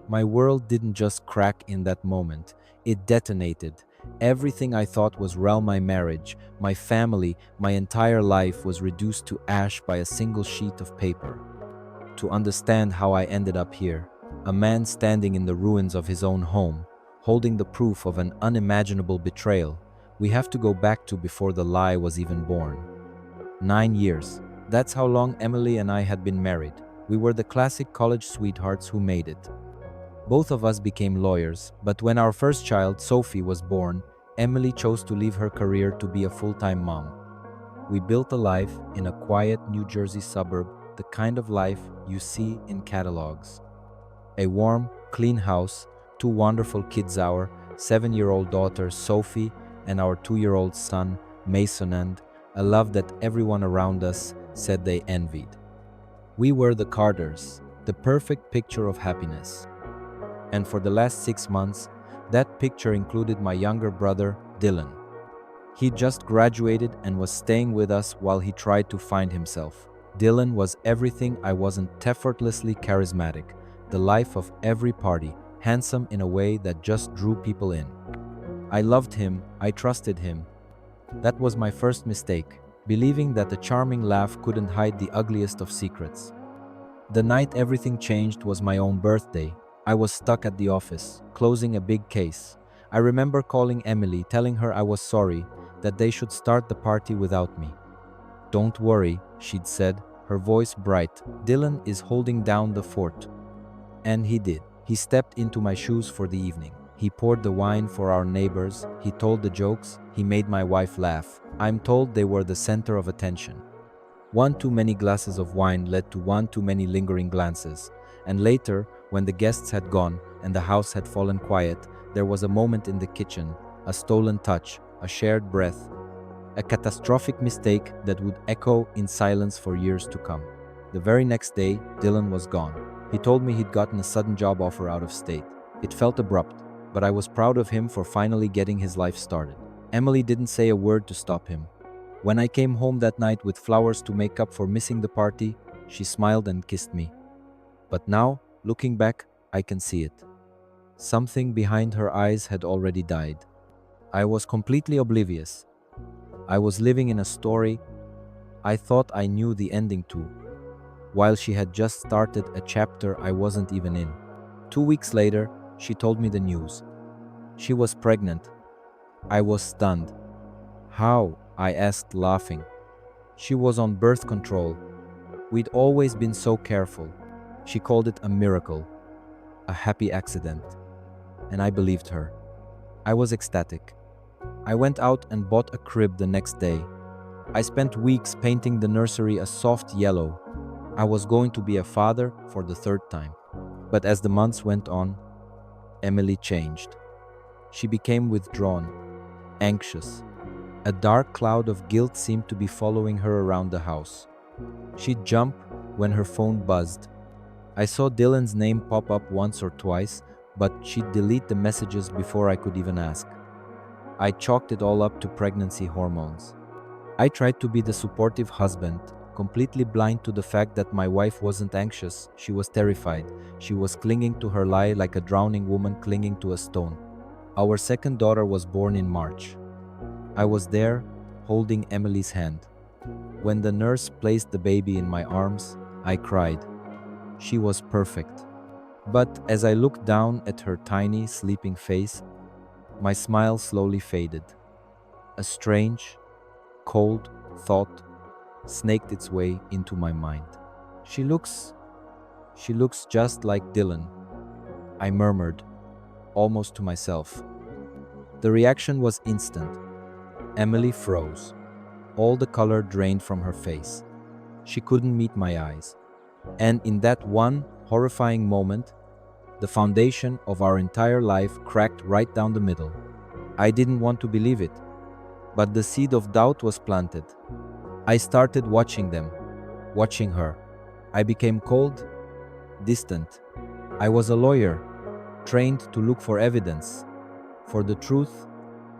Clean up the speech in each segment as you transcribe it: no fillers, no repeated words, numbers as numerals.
My world didn't just crack in that moment, it detonated. Everything I thought was real, my marriage, my family, my entire life was reduced to ash by a single sheet of paper. To understand how I ended up here, a man standing in the ruins of his own home, holding the proof of an unimaginable betrayal, we have to go back to before the lie was even born. 9 years. That's how long Emily and I had been married. We were the classic college sweethearts who made it. Both of us became lawyers, but when our first child, Sophie, was born, Emily chose to leave her career to be a full-time mom. We built a life in a quiet New Jersey suburb, the kind of life you see in catalogs. A warm, clean house, two wonderful kids, our 7-year-old daughter, Sophie, and our 2-year-old son, Mason, and a love that everyone around us said they envied. We were the Carters, the perfect picture of happiness. And for the last 6 months, that picture included my younger brother, Dylan. He just graduated and was staying with us while he tried to find himself. Dylan was everything I wasn't: effortlessly charismatic, the life of every party, handsome in a way that just drew people in. I loved him, I trusted him. That was my first mistake, believing that a charming laugh couldn't hide the ugliest of secrets. The night everything changed was my own birthday. I was stuck at the office, closing a big case. I remember calling Emily, telling her I was sorry, that they should start the party without me. "Don't worry," she'd said, her voice bright. "Dylan is holding down the fort." And he did. He stepped into my shoes for the evening. He poured the wine for our neighbors, he told the jokes, he made my wife laugh. I'm told they were the center of attention. One too many glasses of wine led to one too many lingering glances. And later, when the guests had gone and the house had fallen quiet, there was a moment in the kitchen, a stolen touch, a shared breath, a catastrophic mistake that would echo in silence for years to come. The very next day, Dylan was gone. He told me he'd gotten a sudden job offer out of state. It felt abrupt, but I was proud of him for finally getting his life started. Emily didn't say a word to stop him. When I came home that night with flowers to make up for missing the party, she smiled and kissed me. But now, looking back, I can see it. Something behind her eyes had already died. I was completely oblivious. I was living in a story I thought I knew the ending to, while she had just started a chapter I wasn't even in. 2 weeks later, she told me the news. She was pregnant. I was stunned. "How?" I asked, laughing. "She was on birth control. We'd always been so careful." She called it a miracle, a happy accident. And I believed her. I was ecstatic. I went out and bought a crib the next day. I spent weeks painting the nursery a soft yellow. I was going to be a father for the third time. But as the months went on, Emily changed. She became withdrawn, anxious. A dark cloud of guilt seemed to be following her around the house. She'd jump when her phone buzzed. I saw Dylan's name pop up once or twice, but she'd delete the messages before I could even ask. I chalked it all up to pregnancy hormones. I tried to be the supportive husband, completely blind to the fact that my wife wasn't anxious, she was terrified. She was clinging to her lie like a drowning woman clinging to a stone. Our second daughter was born in March. I was there, holding Emily's hand. When the nurse placed the baby in my arms, I cried. She was perfect. But as I looked down at her tiny, sleeping face, my smile slowly faded. A strange, cold thought snaked its way into my mind. She looks just like Dylan," I murmured, almost to myself. The reaction was instant. Emily froze. All the color drained from her face. She couldn't meet my eyes. And in that one horrifying moment, the foundation of our entire life cracked right down the middle. I didn't want to believe it, but the seed of doubt was planted. I started watching them, watching her. I became cold, distant. I was a lawyer, trained to look for evidence, for the truth.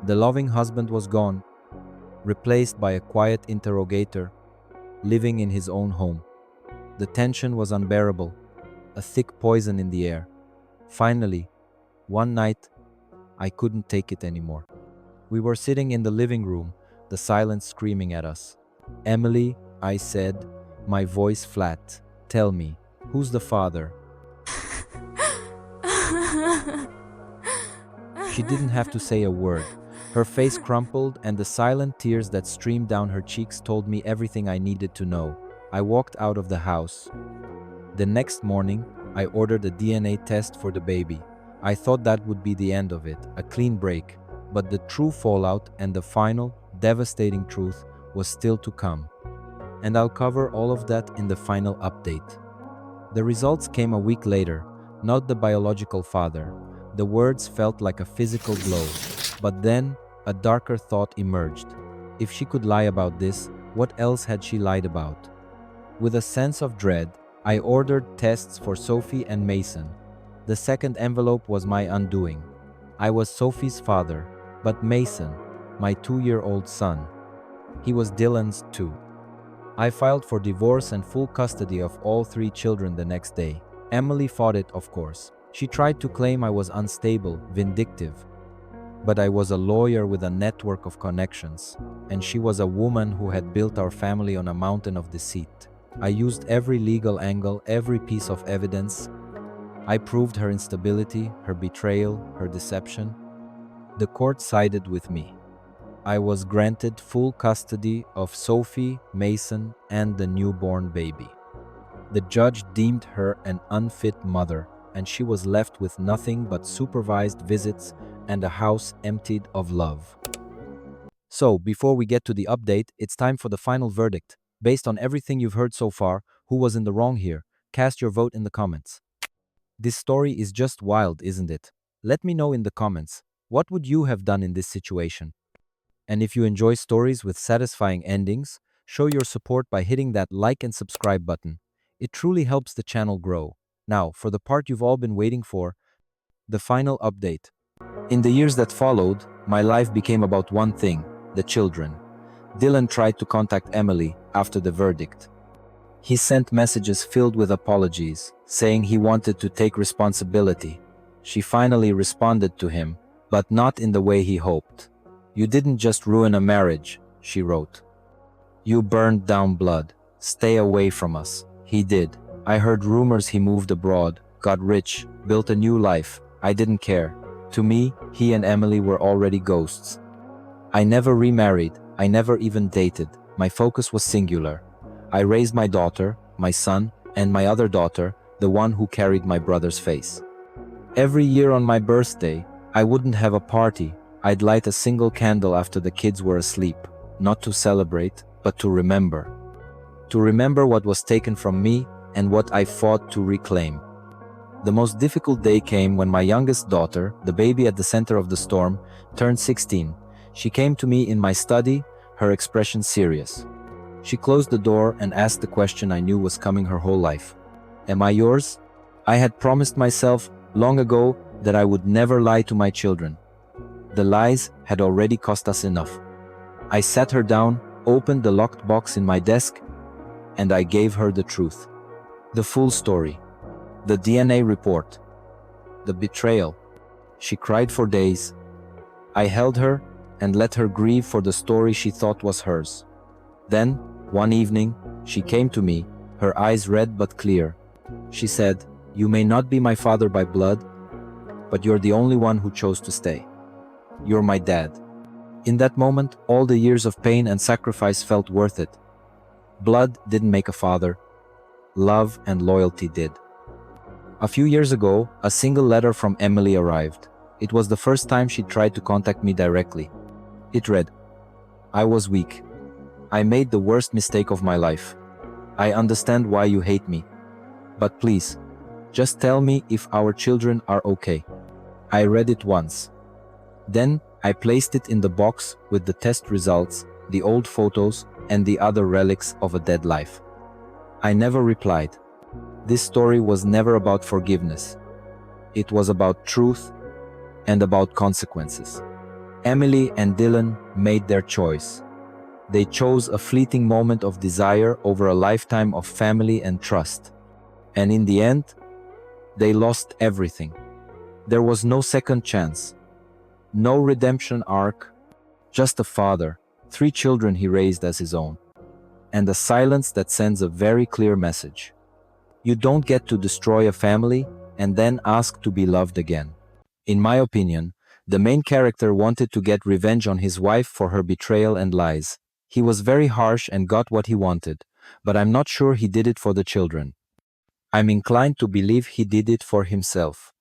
The loving husband was gone, replaced by a quiet interrogator, living in his own home. The tension was unbearable, a thick poison in the air. Finally, one night, I couldn't take it anymore. We were sitting in the living room, the silence screaming at us. "Emily," I said, my voice flat, "tell me, who's the father?" She didn't have to say a word. Her face crumpled, and the silent tears that streamed down her cheeks told me everything I needed to know. I walked out of the house. The next morning, I ordered a DNA test for the baby. I thought that would be the end of it, a clean break. But the true fallout and the final, devastating truth was still to come. And I'll cover all of that in the final update. The results came a week later, not the biological father. The words felt like a physical blow. But then, a darker thought emerged. If she could lie about this, what else had she lied about? With a sense of dread, I ordered tests for Sophie and Mason. The second envelope was my undoing. I was Sophie's father, but Mason, my 2-year-old son, he was Dylan's too. I filed for divorce and full custody of all 3 children the next day. Emily fought it, of course. She tried to claim I was unstable, vindictive. But I was a lawyer with a network of connections, and she was a woman who had built our family on a mountain of deceit. I used every legal angle, every piece of evidence. I proved her instability, her betrayal, her deception. The court sided with me. I was granted full custody of Sophie, Mason, and the newborn baby. The judge deemed her an unfit mother, and she was left with nothing but supervised visits and a house emptied of love. So, before we get to the update, it's time for the final verdict. Based on everything you've heard so far, who was in the wrong here? Cast your vote in the comments. This story is just wild, isn't it? Let me know in the comments. What would you have done in this situation? And if you enjoy stories with satisfying endings, show your support by hitting that like and subscribe button. It truly helps the channel grow. Now, for the part you've all been waiting for, the final update. In the years that followed, my life became about one thing: the children. Dylan tried to contact Emily after the verdict. He sent messages filled with apologies, saying he wanted to take responsibility. She finally responded to him, but not in the way he hoped. "You didn't just ruin a marriage," she wrote. "You burned down blood. Stay away from us." He did. I heard rumors he moved abroad, got rich, built a new life. I didn't care. To me, he and Emily were already ghosts. I never remarried. I never even dated. My focus was singular. I raised my daughter, my son, and my other daughter, the one who carried my brother's face. Every year on my birthday, I wouldn't have a party. I'd light a single candle after the kids were asleep, not to celebrate, but to remember. To remember what was taken from me and what I fought to reclaim. The most difficult day came when my youngest daughter, the baby at the center of the storm, turned 16. She came to me in my study, her expression serious. She closed the door and asked the question I knew was coming her whole life. "Am I yours?" I had promised myself long ago that I would never lie to my children. The lies had already cost us enough. I sat her down, opened the locked box in my desk, and I gave her the truth. The full story. The DNA report. The betrayal. She cried for days. I held her and let her grieve for the story she thought was hers. Then, one evening, she came to me, her eyes red but clear. She said, "You may not be my father by blood, but you're the only one who chose to stay. You're my dad." In that moment, all the years of pain and sacrifice felt worth it. Blood didn't make a father. Love and loyalty did. A few years ago, a single letter from Emily arrived. It was the first time she tried to contact me directly. It read, "I was weak. I made the worst mistake of my life. I understand why you hate me. But please, just tell me if our children are okay." I read it once. Then I placed it in the box with the test results, the old photos, and the other relics of a dead life. I never replied. This story was never about forgiveness. It was about truth and about consequences. Emily and Dylan made their choice. They chose a fleeting moment of desire over a lifetime of family and trust. And in the end, they lost everything. There was no second chance, no redemption arc, just a father, three children he raised as his own, and a silence that sends a very clear message. You don't get to destroy a family and then ask to be loved again. In my opinion, the main character wanted to get revenge on his wife for her betrayal and lies. He was very harsh and got what he wanted, but I'm not sure he did it for the children. I'm inclined to believe he did it for himself.